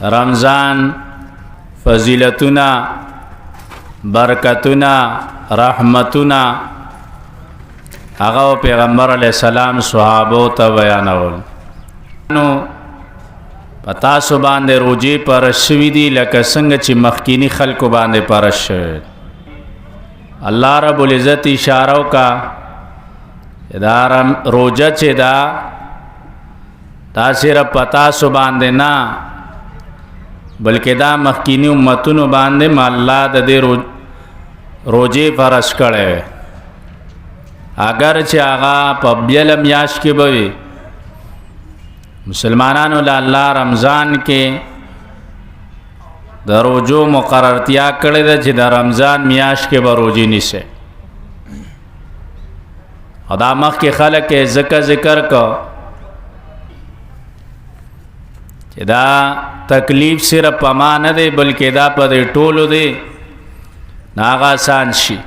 رمضان فضیلتنا برکتنا رحمتنا هغه پیغمبر علیہ السلام صحابو ته بیانول. نو پتا سو باندې روجي پر شوی دی لکه څنګه چې مخکینی خلکو باندې پر شوی. الله رب العزت اشاره کا ادارم روجه چې دا تاثیر پتا سو باندې نه بلکې دا مخکینی امتونو باندې ما الله د دې روجي فرض کړي. اگر چې هغه په بیل میاش کې بوي مسلمانانو له الله رمضان کې د روزو مقررتیا کړې ده چې د رمضان میاش کې به روزي نیسي. او دا مخکې خلک یې ذکر کو چې دا تکلیف صرف په ما نه دی بلکې دا په دې ټولو دی نه هغه آسان شي.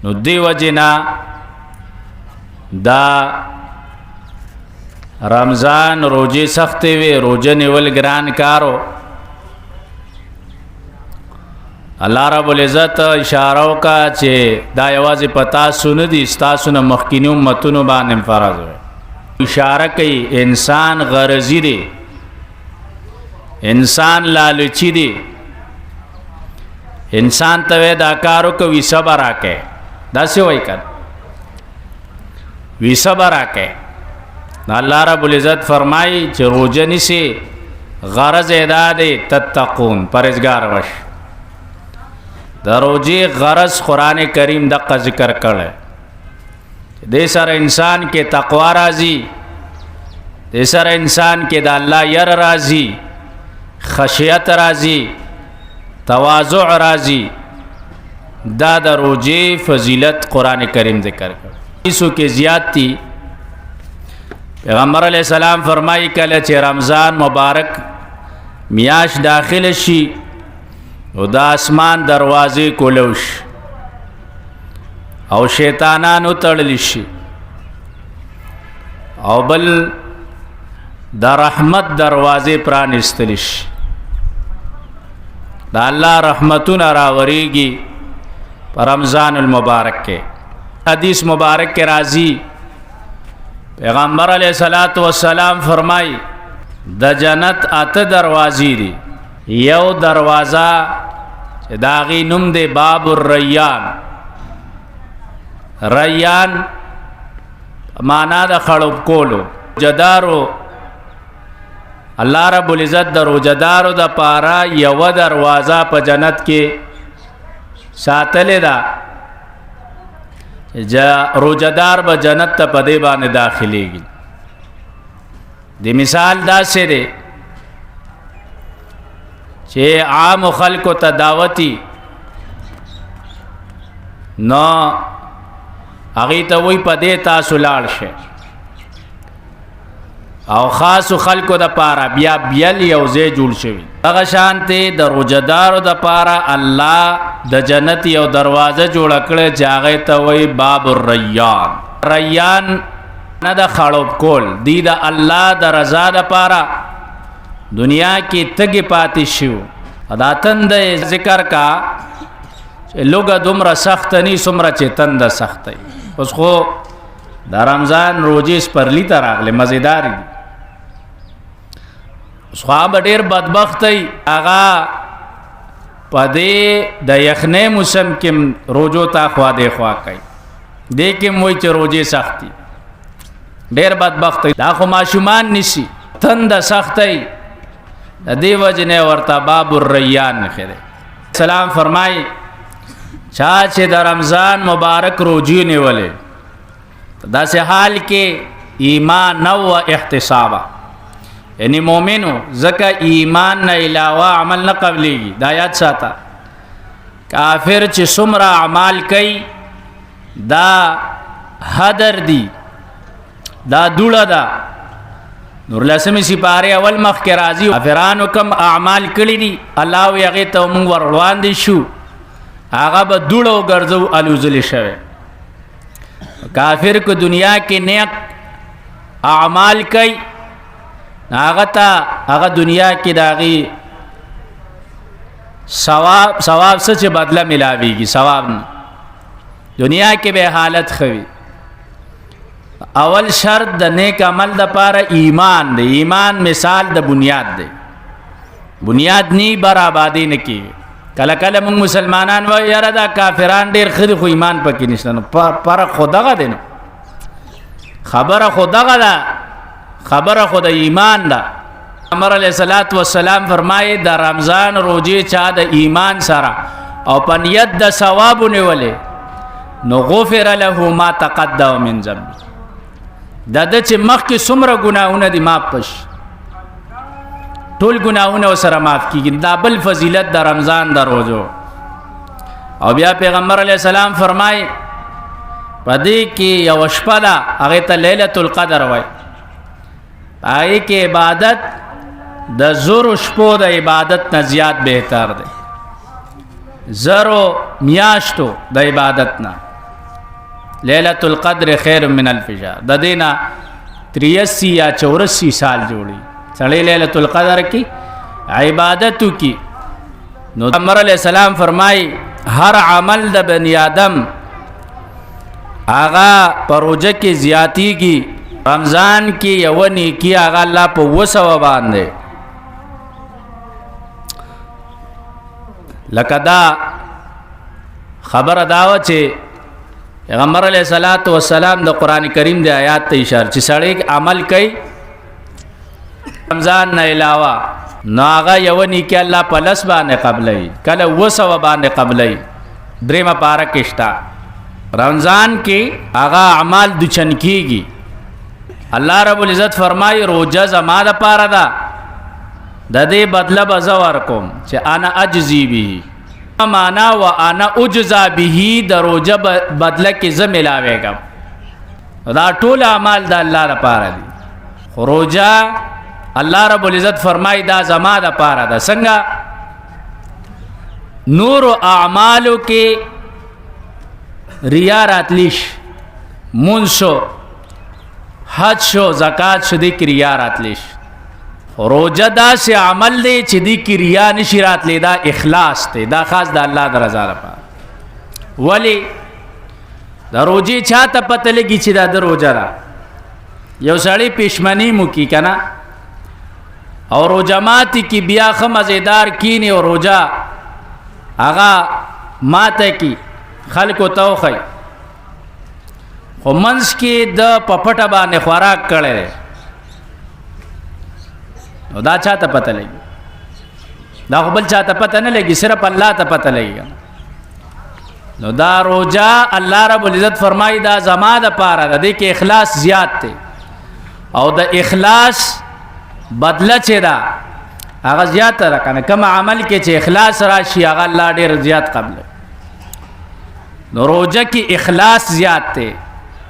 نو دی وجنا دا رمضان روزه سخت وي روزه نیول ګران کارو. الله رب العزت اشاره وکا چې دا یوازې پتا سن دي ستاسو نه مخکینی امتونو باندې فرض وي. اشاره کوي انسان غرضی دی انسان لالچی دی انسان ته دا کارو کوي صبر راکې دا څه وای کړه وی صبر راکې. الله رب العزت فرمای چې روزه نیسی غرض ادا دی تتقون پرهیزګار وش. د روزي غرض قران کریم دغه ذکر کړي. دې سره انسان کې تقوا راځي دې سره انسان کې د الله ير راځي خشیت راځي تواضع راځي. دا د روزي فضیلت قران کریم ذکر کړي. ایسو کې زیات تھی پیغمبر علیہ السلام فرمائی کله چې رمضان مبارک میاش داخل شي او د اسمان دروازې کولوش او شیطانانو تړل شي او بل د رحمت دروازې پرانستل شي. د الله رحمتونه راوريږي په رمضان المبارک کې. حدیث مبارک کې راځي پیغمبر علیہ الصلوۃ والسلام فرمای د جنت اته دروازې دي. یو دروازه چې داغي نوم دی باب الریان. ریان معنا د خړوب کولو جدارو. الله رب العزت د روزدارو د پاره یو دروازه په جنت کې ساتلې ده. روزدار به جنت ته په دې باندې داخليږي. د مثال دا څه دی چې عام خلکو ته دعوتي نو هغه ته وای په دې تاسو لاړ شئ او خاص خلکو د پاره بیا بیل یو ځای جوړ شوی. هغه شانته د روزدارو د پاره الله د جنت یو دروازه جوړ کړي چې هغه ته وای باب الریان. ریان نه د خړوب کول دی د الله د رضا د پاره دنیا کې تګ پاتې شو. ادا تند ذکر کا لوګه دومره سخت ني سمره چې تند سخت وي. اوس خو د رمضان روزي سپرلی ته راغله مزیدار دي. صحابه ډیر بدبخت ای هغه پدې د یخنې موسم کې روزو تا خوا دې خوا کوي دې کې موي چې روزي سختي ډیر بدبخت ای. دا خو ماشومان نشي تند سخت ای د دې وجنه ورته باب الریان خره. سلام فرمای چا چې د رمضان مبارک روزي نیولې دا سه حال کې ایمان نو احتسابا یعنی مومنو زکه ایمان نه علاوه عمل نه قبليږي. دا یاد ساته کافر چې څومره اعمال کوي دا حدر دی دا دوړه ده. نور لسمی سپاره اول مخ کې راځي کافرانو کم اعمال کړی دي الله یې هغه ته موږ ور روان دي شو هغه به دوړو ګرځو الوزل شوه. کافر کو دنیا کې نیک اعمال کوي هغه ته هغه دنیا کې داغي ثواب څه بدله ملاويږي ثواب نه دنیا کې به حالت خوي اول شرط د نیک عمل د پاره ایمان دی ایمان مثال د بنیاد دی بنیاد نی برابادی نه کی کله کله موږ مسلمانان و یاره دا کافران ډیر خري خو ایمان پکې نشته نو پر خدغه دین خبره خدغه دا خبره خود ایمان دا عمر علیہ الصلوۃ والسلام فرمایي د رمضان روزه چا د ایمان سره او پنیت د ثواب نیولې نو غفر له ما تقدم من ذنب د چې مخکې څومره ګناهونه دي معاف پش ټول ګناهونه سره معاف کیږي دا بل فضیلت د رمضان د روزو او بیا پیغمبر علیہ السلام فرمایي پدې کې یو شپه ده هغه ته ليله القدر وای هغه کې عبادت د زورو شپو د عبادت نه زیات بهتر دی زرو میاشتو د عبادت نه ليله القدر خير من الف شهر د دینه 83 یا 84 سال جوړي سړی ليله القدر کی عبادت کی نو عمر علیہ السلام فرمای هر عمل د بنی آدم آغا پروجه کی زیاتی کی رمضان کی یو نیکی آغا الله په وسو باندې لکدا خبر داو چې پیغمبر علیہ الصلوۃ والسلام د قران کریم د آیات ته اشاره چې سړی عمل کوي رمضان نه علاوه ناغه یو نیکی الله په لس باندې قبلای کله وسو باندې قبلای درېما پارا کېشتا رمضان کې آغا اعمال د چنکیږي الله رب العزت فرمای روزه زما د پاره ده د دې بدله بزور کوم چې انا اجزی به معنا و انا اجزا به د روزه بدله کې زه ملاويږم دا ټول اعمال د الله لپاره دي روزه الله رب العزت فرمای دا زما د پاره ده څنګه نور اعمالو کې ریا راتلیش منشو حج شو زکات شو دی کریا راتلیش روزه دا سے عمل دی چې دی کریا نشی راتلی دا اخلاص دی دا خاص د الله د رضا لپاره ولی دا روزه چاته پته لګی چې دا د روزه را یو سړی پښمنی مو کی کنه او روزه ماتی کی بیا خ مزیدار کینی او روزه آغا ماته کی خلکو توخی خو منس کې د پپټه باندې خوراک کړي نو دا چاته پته لګي دا خپل چاته پته نه لګي صرف الله ته پته لګي نو دا روزه الله رب العزت فرمایي دا زما د پاره د دې کې اخلاص زیات دی او د اخلاص بدله چې دا هغه زیات را کنه کوم عمل کې چې اخلاص راشي هغه الله ډیر زیات قبل نو روزه کې اخلاص زیات دی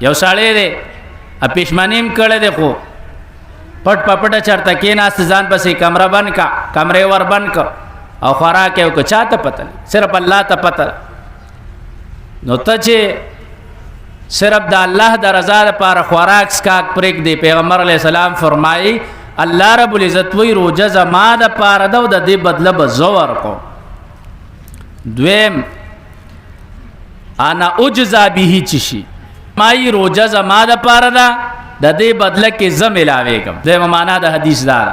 یو ساړی دی پښمنیم کړه دی خو پټ پپټه چرته کې ناس ځان پسې کمره بند کا کمرې ور بند کا او خوراک یو کو چاته پته صرف الله ته پته نو ته چې صرف د الله د رضا لپاره خوراک سکاک پرېګ دی پیغمبر علیہ السلام فرمایي الله رب العزت وی روزه زما د پاره د دې بدله به زور کو دویم انا اجزا به چشي مای روزه زما د پاره ده د دې بدله کې زم ملاويږم د معنا د حدیث دار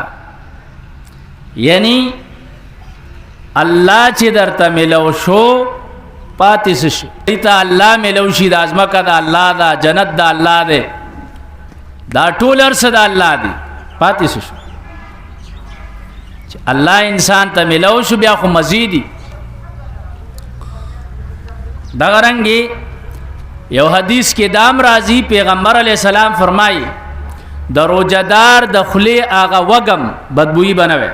یعنی الله چې درته ملو شو پاتې شي ته الله ملو شي د ازمکه د الله دا جنت د الله ده دا ټول ارسه د الله دي پاتې شي چې الله انسان ته ملو شو بیا خو مزيدي دا غرنګي یو حدیث کې دام راضی پیغمبر علیہ السلام فرمایي د روزدار د خلی هغه وګم بدبوئی بنوي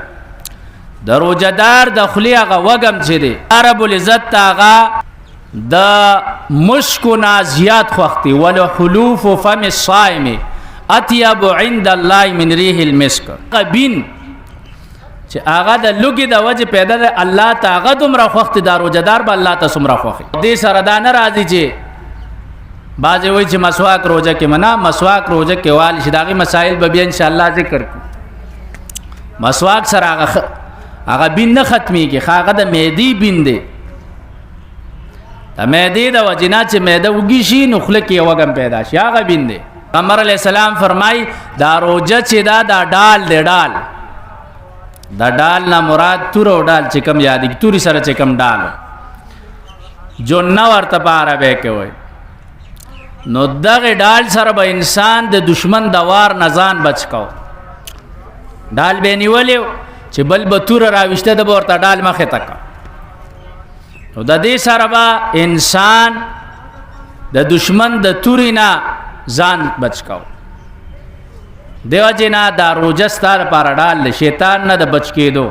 د روزدار د خلی هغه وګم چې دی رب العزت هغه د مشکو نازیات خوختي ول حلوف فم الصائم اطيب عند الله من ريح المسك قبين چې هغه د لوګي د وجه پیدا ده الله تعالی دومره خوخت د روزدار به الله ته سمره خوخي دې سره دا نه راضي چې باځي وای چې مسواک روزه کې منا مسواک روزه کې وال شداغي مسائل به ان شاء الله ذکر کو مسواک سره هغه بین نه ختمیږي، هغه د معدې بین دی. د معدې د وجنا چې معده وږي شي نو خوله کې وږم پیدا شي، هغه بین دی. پیغمبر علیه السلام فرمای دا روزه چې دا ډال دی، ډال دا ډال نه مراد تور او ډال چې کم یادې توري سره چې کم ډال جو نو ورته په عربی کې وای. نو دغه ډال سره به انسان د دشمن د وار نه ځان بچ کو. ډال به نیولې چې بل به تور راويشته د ورته ډال مخه تک. نو د دې سره به انسان د دشمن د توري نه ځان بچ کو. دیو جنا دا روزه ستاره پر ډال شیطان نه د بچ کېدو.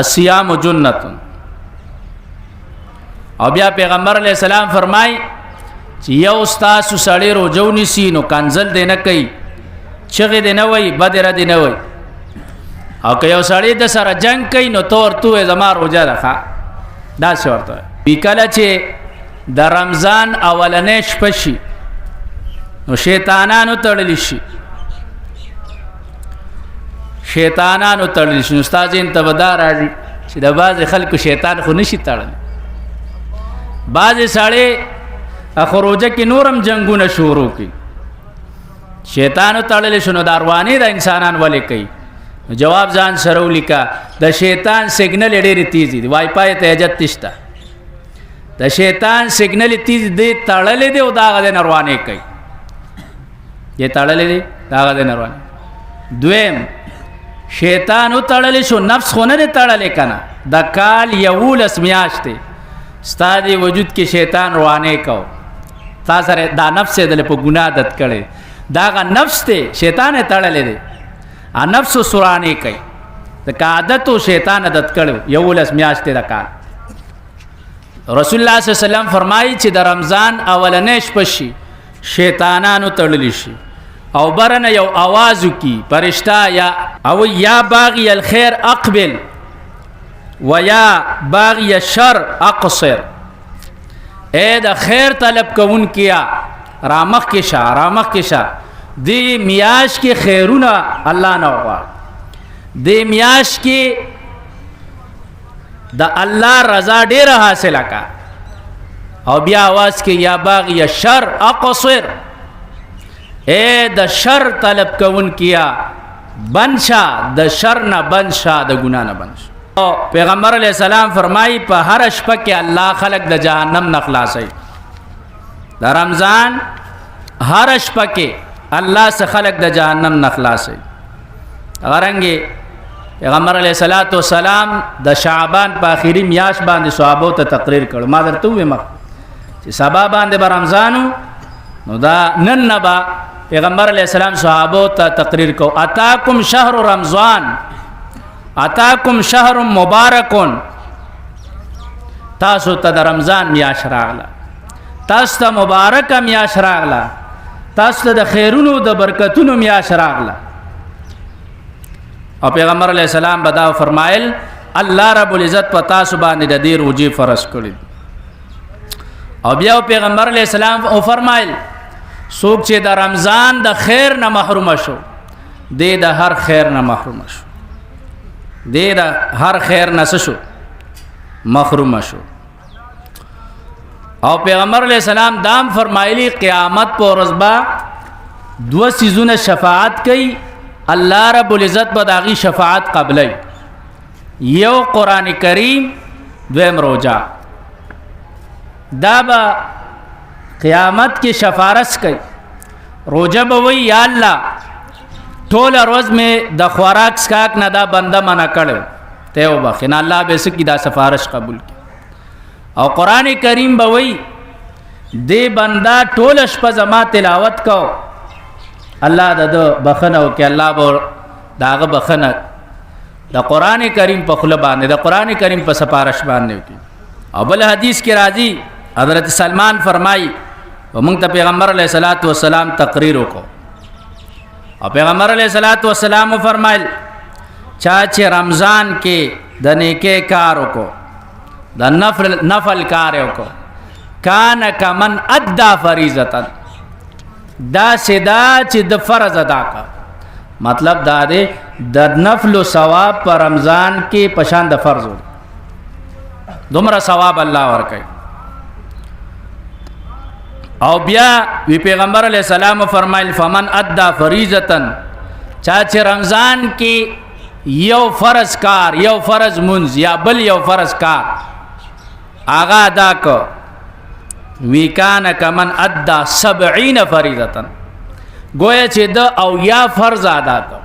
الصيام جنۃ. او بیا پیغمبر علیہ السلام فرمای چې یو تاسو سړی روزه ونیسي نو کنزل دی نه کوي، چغې دی نه وای، بدره دی نه وای. او که یو سړی د سره جنگ کوي نو تور تو زما روزه ده دا څه ورته وي. کله چې د رمضان اولنې شپه شي نو شیطانانو تړلی شي، شیطانانو تړلی شي. استاد انتباه راځي چې د بعض خلکو شیطان خو نشي تړلی. بعض سړی خروجه کې نورم جنگونه شروع کی، شیطانو تړلی شنو د اروانې د انسانان ولې کوي. جواب ځان سره ولیکا د شیطان سیګنل ډېری تیز دي، وای فای ته اجازه تشته. د شیطان سیګنل تیز دی، تړلې دی او داغه د اروانې کوي. یہ تړلې دی داغه د اروانې. دویم شیطان تړلې شو، نفس خو نه تړلې کنه. د کال یولس میاشتې ستاسو وجود کې شیطان روانه کو، تاسو سره دا نفس دې په ګناه عادت کړي. داغه نفس ته شیطان تړلې دی، ا نفس سورانه کوي. د عادت او شیطان عادت کړو یولس میاشتې د کال. رسول الله صلی الله علیه وسلم فرمایي چې د رمضان اولنې شپه شي شیطانانو تړلی شي او برنه یو आवाज وکي فرشتہ یا او یا باغی الخير اقبل ویا باغی الشر اقصر. اے د خیر طلب کوون کیا رامخ کې شا، رامخ کې شا. دی میاش کې خیرونه الله نه وغواړ، دی میاش کې د الله رضا ډیره حاصله کا. او بیا आवाज کې یا باغی الشر اقصر. اے د شر طلب کوون کیا بنشا، د شر نه بنشا، د ګنا نه بنشا. پیغمبر علیہ السلام فرمائی په هر شپه کې الله خلق د جهنم نه خلاصي. د رمضان هر شپه کې الله سره خلق د جهنم نه خلاصي. غرانګي پیغمبر علیہ الصلوۃ والسلام د شعبان په اخیری میاش باندې صحابو ته تقریر کړ. ما درته وایم چې سبا باندې به رمضانو نو دا نن نبا پیغمبر علیہ السلام صحابو ته تقریر کو. اتاکم شهر رمضان، اتاکم شهر مبارکون. تاسو ته د رمضان میاش راغله، تاسو ته مبارک میاش راغله، تاسو ته د خیرونو د برکتونو میاش راغله. او پیغمبر علیہ السلام بدا فرمایل الله رب العزت په تاسو باندې د دې روزي فرض کړی. او بیا پیغمبر علیہ السلام او فرمایل څوک چې د رمضان د خیر نه محروم شو دې د هر خیر نه محروم شو، دې د هر خیر نه شو محروم شو. او پیغمبر علیہ السلام دام فرمایلی قیامت په ورځ با دو سيزونه شفاعت کوي، الله رب العزت به داغي شفاعت قبلای. یو قران کریم، دویم روزه. دا با قیامت کې شفارس کوي. روزه به وی یا الله ټول ورځ می د خوراک سکاک نه دا بنده منع کړو ته وبخنه، الله به سکی دا سفارش قبول کی. او قران کریم به وی دې بندا ټول شپه زما تلاوت کو، الله د بخنه او کې الله به داغه بخنه د قران کریم په خله باندې، د قران کریم په سفارش باندې کی. او بل حدیث کې راځي حضرت سلمان فرمایي ومنګ ته پیغمبر علیہ الصلوۃ والسلام تقریر وکړو. او پیغمبر علیہ الصلوۃ والسلام فرمایل چا چې رمضان کې د نیکه کار وکړو، د نفل کار وکړو، کان کمن ادا فریضه، دا سدا چې د فرض ادا کا मतलब دا दे د नफल و सवाब पर रमज़ान के पशान द फ़र्ज़ हो दुमरा सवाब अल्लाह वर कई। और बिया वी पैगम्बर अलैहिस्सलाम फरमाइल फमन अद्दा फरीज़तन चाचे रमज़ान की यो फ़र्ज़ कार यो फ़र्ज़ मुंज या बल यो फ़र्ज़ कार आगा अदा को विकान कमन अद्दा सबईन फरीज़तन गोया चे द औ या फ़र्ज़ अदा को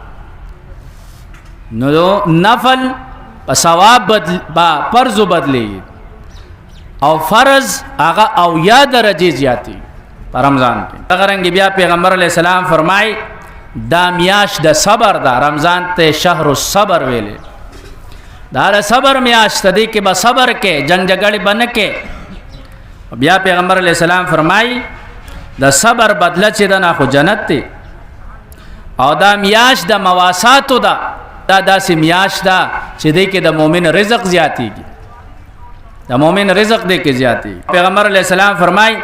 नो नफल सवाब फ़र्ज़ बदले और फ़र्ज़ आगा औ या दरजे ज्याती रमज़ान के अगरंगे बिया पैगम्बर अलैहिस्सलाम फरमाए दामियाश द सबर दा रमज़ान ते शहर सबर वेले दार सबर मियाश तदी के बा सबर के जंग जगड़ बन के बिया पैगम्बर अलैहिस्सलाम फरमाई द सबर बदला चे दा ना खो जन्नत ते और दा मियाश द मवासात दा दा से मियाश दा चे दे के द मोमिन रिज़्क़ ज्याती की द मोमिन रिज़्क़ दे के ज्याती। पैगम्बर अलैहिस्सलाम फरमाई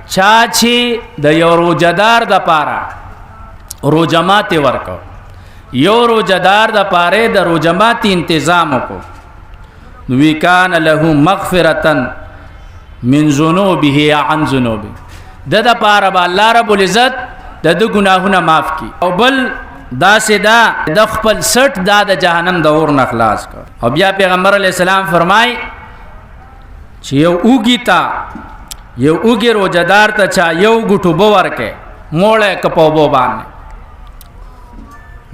चाची द यो रोजादार द पारा रोजमात वर्को यो रोजादार द पारे द रोजमाती इंतज़ाम को विकान लहू मग़फ़िरतन मिन ज़ुनूबिही अन ज़ुनूबी द पारा बा अल्लाह रब्बुल इज़्ज़त द गुनाहुना माफ़ की और बल दा से दा दखपल सट दा द जहन्नम दौर नखलास कर। और बिया पैगम्बर अलैहिस्सलाम फरमाए यो उगीता यो उगे रोजादार तचा यो गुठु बोवर के मोड़े कपोबो बाने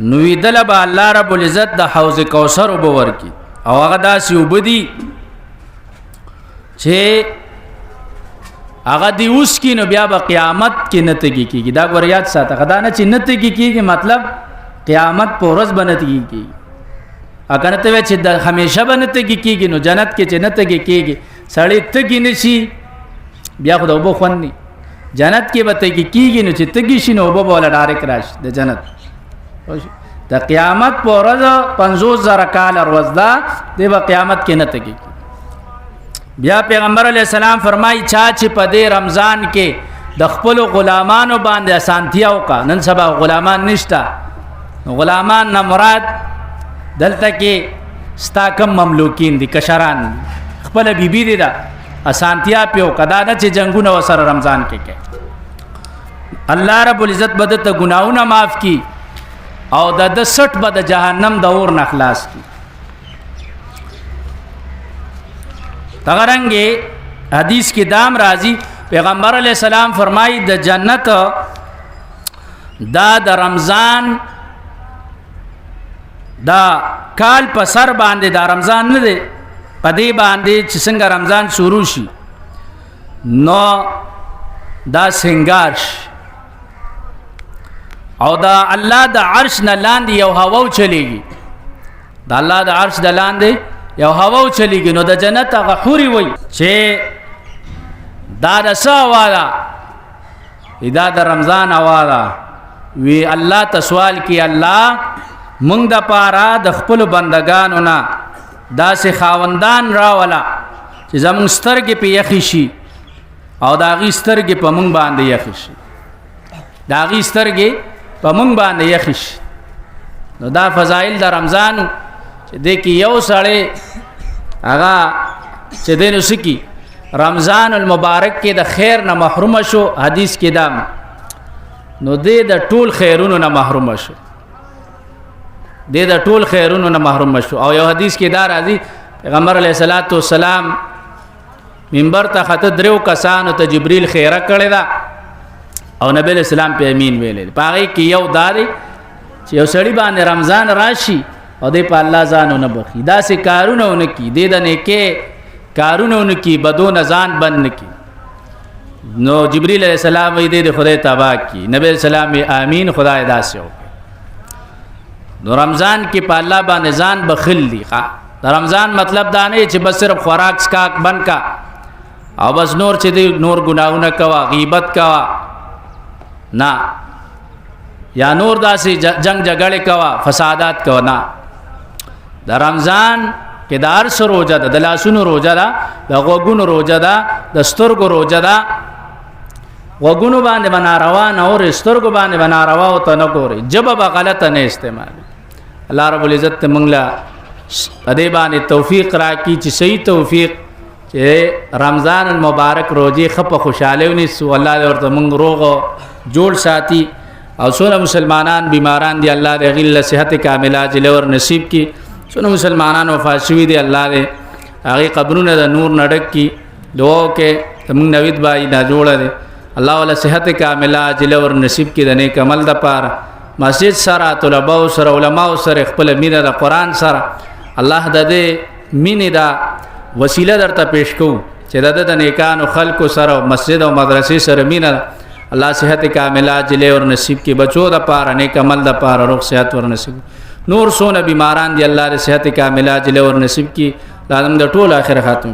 नुईदल बा अल्लाह रब्बुल इज़्ज़त द हौज़ कौसर बोवर की और अगदा सी उबदी छे अगदी उसकी न बिया ब क़यामत की नतगी की दा वरियात साथ अगदा न ची नतगी की मतलब क़यामत पोरस बनतगी की अगनते वे ची हमेशा बनतगी की नो जन्नत के ची नतगी की सड़ी तगी नशी बिया खुदा उबो खन्नी जन्नत के बतगी की नो ची तगी शी नो उबो बोला डायरेक्ट राश द जन्नत द क़यामत पोरस 50,000 काल रोज़दा दे ब क़यामत के नतगी की। बिया पैगम्बर अलैहिस्सलाम फरमाई चाची पदे रमज़ान के दखपलो ग़ुलामानो बांधे असांतियाओं का नन सबा ग़ुलामान निश्ता ग़ुलामान न मुराद दलता के स्ताकम ममलूकीन दी कशरान खपल बीबी दी दा असांतिया प्यो कदा न चे जंगू न वसर रमज़ान के अल्लाह रब्बुल इज़्ज़त बदत गुनाहों न माफ़ की और द 60 बद जहन्नम दौर नखलास की। तगरंगे हदीस की दाम राजी पैगम्बर अलैहिस्सलाम फरमाई द जन्नत दा द रमज़ान दा काल पसर बांधे दा रमज़ान न दे पदे बांधे चिसंग रमज़ान शुरू शी नो दा सिंगार्श और दा अल्लाह द अर्श न लांदी यो हवा चलेगी दा अल्लाह द अर्श द लांदे यो हवा चलेगी नो द जन्नत गहुरी वही चे दारसा वाला इदा द रमज़ान वाला वे अल्लाह तसवाल की अल्लाह मुंग द पारा द खपुल बंदगान उना दा से खावंदान रा वाला चे जमुंग स्तर के पे यखिशी और दागी स्तर के पमुंग बांधे यखिशी दागी स्तर के पमुंग बांधे यखिश नो दा फ़ज़ाइल द रमज़ान देखी यो साढ़े आगा चेदेन उसकी रमज़ान मुबारक के द खैर न महरूम शो हदीस के दाम नो दे द टूल खैरून न महरूम शो दे द टूल खैरून न महरूम शो और यो हदीस के दार आदि पैगम्बर अलैहिस्सलातु वस्सलाम मिंबर ता खत द्रेव कसान त जिब्रील खैरा करे दा और नबी अलैहिस्सलाम पे अमीन वेले पागे की यो दारे यो सड़ी बाने रमज़ान राशि और दे पा अल्लाह जानो न बखी दा से कारून उनकी दे दने के कारून उनकी बदो नजान बन की नो जिब्रील अलैहिस्सलाम दे दे खुदा तबाह की नबी अलैहिस्सलाम आमीन खुदा अदा से हो नो रमज़ान की पा अल्लाह बा निजान बखिल दी खा रमज़ान मतलब दाने चे बस सिर्फ खुराक स्काक बन का और बस नूर चे दे नूर गुनाह न कवा गीबत कवा ना या नूर दासी जंग झगड़े कवा फसादात कवा ना द रमज़ान के दार से रोजा दा दलासुन रोजा दा द गोगुन रोजा दा दस्तुर को रोजा दा وګونو باندې بنا روان اور سترګو باندې بنا روا او ته نه ګوري جب به غلط نه استعمال. الله رب العزت موږ لا ادې باندې توفیق راکړي چې صحیح توفیق چې رمضان المبارک روزي خپه خوشاله ونی سو الله دې ورته موږ روغ جوړ ساتي او څونه مسلمانان بیماران دي الله دې غل صحت کامله جلور نصیب کی. څونه مسلمانان وفات شوي دي الله دې هغه قبرونه د نور نډک کی. دعا کې موږ نوید بای دا جوړه دي الله ولا صحت کامله جلور نصیب کی د نیک عمل د پاره مسجد سره طلباء سره علماء سره خپل مینه د قران سره الله د دې مینه دا وسیله درته پیش کو چې د نیکانو خلکو سره مسجد او مدرسې سره مینه الله صحت کامله جلې ور نصیب کی بچو د پاره نیک عمل د پاره روغ صحت ور نصیب نور سونه بیماران دی الله د صحت کامله جلې ور نصیب کی لازم د ټول اخر خاتم